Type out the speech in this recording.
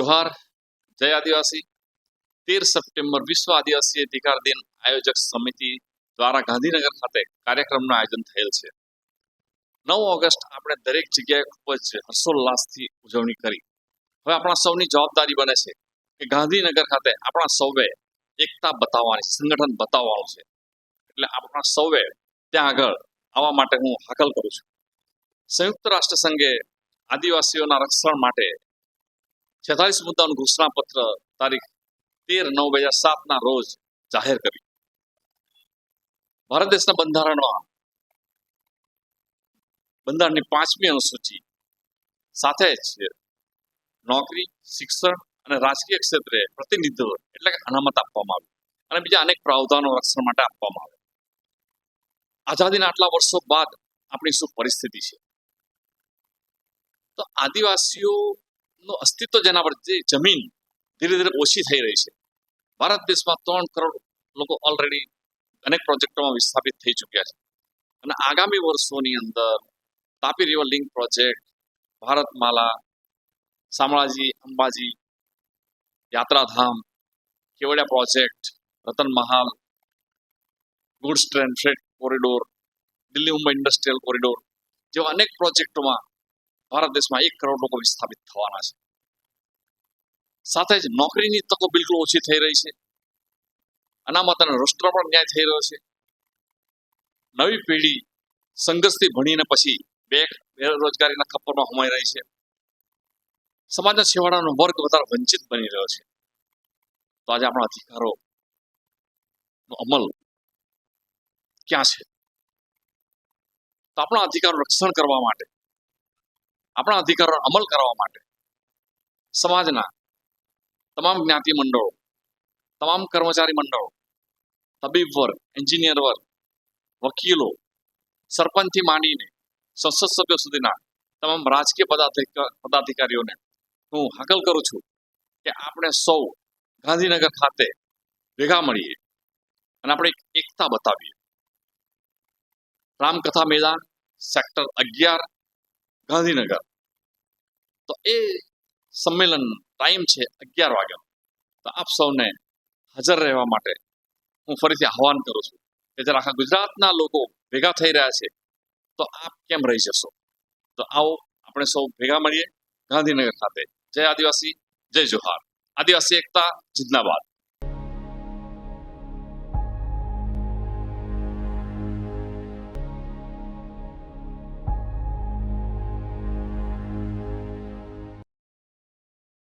જોહાર, જય આદિવાસી। 13 સપ્ટેમ્બર વિશ્વ આદિવાસી અધિકાર દિન આયોજક સમિતિ દ્વારા ગાંધીનગર ખાતે કાર્યક્રમનું આયોજન થયેલ છે। 9 ઓગસ્ટ આપણે દરેક જગ્યાએ ખૂબ જ હર્ષોલ્લાસથી ઉજવણી કરી। હવે આપણા સૌની જવાબદારી બને છે કે ગાંધીનગર ખાતે આપણા સૌએ એકતા બતાવવાની છે, સંગઠન બતાવવાનું છે। એટલે આપણા સૌએ ત્યાં આગળ આવવા માટે હું હાકલ કરું છું। સંયુક્ત રાષ્ટ્ર સંઘે આદિવાસીઓના રક્ષણ માટે 46 મુદ્દાનું ઘોષણાપત્ર તારીખ 13/9/2007 રોજ જાહેર કર્યું। ભારત દેશના બંધારણની 5મી અનુસૂચિ સાથે જ નોકરી, શિક્ષણ અને રાજકીય ક્ષેત્રે પ્રતિનિધિત્વ એટલે કે અનામત આપવામાં આવ્યું અને બીજા અનેક પ્રાવધાનો રક્ષણ માટે આપવામાં આવ્યા। આઝાદીના આટલા વર્ષો બાદ આપણી શું પરિસ્થિતિ છે, તો આદિવાસીઓનું અસ્તિત્વ જેના પર જે જમીન ધીરે ધીરે ઓછી થઈ રહી છે। ભારત દેશમાં 3 કરોડ લોકો ઓલરેડી અનેક પ્રોજેક્ટોમાં વિસ્થાપિત થઈ ચૂક્યા છે અને આગામી વર્ષોની અંદર Tapi river link project, Bharatmala, Shamlaji Ambaji યાત્રાધામ, Kevadia project, Ratan Mahal, goods train freight corridor, Delhi Mumbai industrial corridor જેવા અનેક પ્રોજેક્ટોમાં ભારત દેશમાં 1 કરોડ લોકો વિસ્થાપિત થવાના છે। સાથે જ નોકરીની તકો બિલકુલ ઓછી થઈ રહી છે, અનામત અને રોસ્ટર પર ન્યાય થઈ રહ્યો છે। નવી પેઢી સંઘર્ષથી ભણીને પછી બેરોજગારીના ખપ્પરમાં હોમાઈ રહી છે। સમાજના છેવાડાનો વર્ગ વધારે વંચિત બની રહ્યો છે। તો આજે આપણા અધિકારોનો અમલ ક્યાં છે? તો આપણા અધિકારનું રક્ષણ કરવા માટે, આપણા અધિકારોનો અમલ કરવા માટે સમાજના તમામ જ્ઞાતિ મંડળો, તમામ કર્મચારી મંડળો, તબીબ વર્ગ, એન્જિનિયર વર્ગ, વકીલો, સરપંચથી માંડીને સંસદ સભ્યો સુધીના તમામ રાજકીય પદાધિકારીઓને હું હાકલ કરું છું કે આપણે સૌ ગાંધીનગર ખાતે ભેગા મળીએ અને આપણે એકતા બતાવીએ। રામકથા મેદાન, સેક્ટર 11, ગાંધીનગર। તો એ સંમેલન ટાઈમ છે 11 વાગ્યાનો। તો આપ સૌને હાજર રહેવા માટે હું ફરીથી આહવાન કરું છું કે જ્યારે આખા ગુજરાતના લોકો ભેગા થઈ રહ્યા છે તો આપ કેમ રહી જશો? તો આવો આપણે સૌ ભેગા મળીએ ગાંધીનગર ખાતે। જય આદિવાસી, જય જોહાર। આદિવાસી એકતા જિંદાબાદ।